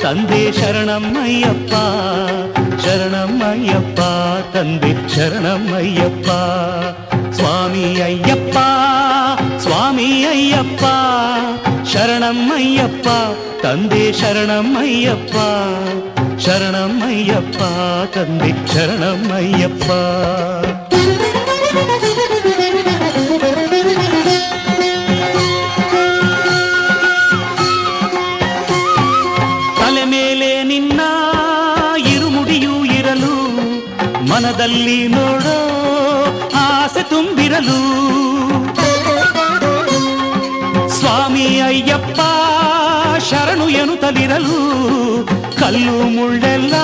ತಂದೆ ಶರಣಮ್ಮಯ್ಯಪ್ಪ ಶರಣಮ್ಮಯ್ಯಪ್ಪ ತಂದೆ ಶರಣಮ್ಮಯ್ಯಪ್ಪ ಸ್ವಾಮಿ ಅಯ್ಯಪ್ಪ ಸ್ವಾಮಿ ಅಯ್ಯಪ್ಪ ಶರಣಮ್ಮಯ್ಯಪ್ಪ ತಂದೆ ಶರಣಮ್ಮಯ್ಯಪ್ಪ ಶರಣಮ್ಮಯ್ಯಪ್ಪ ತಂದೆ ಶರಣಮ್ಮಯ್ಯಪ್ಪ ತಲೆ ಮೇಲೆ ನಿನ್ನ ಇರುಮುಡಿಯೂ ಇರಲು ಮನದಲ್ಲಿ ನೋಡೋ ಆಸೆ ತುಂಬಿರಲು ಸ್ವಾಮಿ ಅಯ್ಯಪ್ಪ ಶರಣು ಎನ್ನುತ್ತಲಿರಲು ಕಲ್ಲು ಮುಳ್ಳೆಲ್ಲ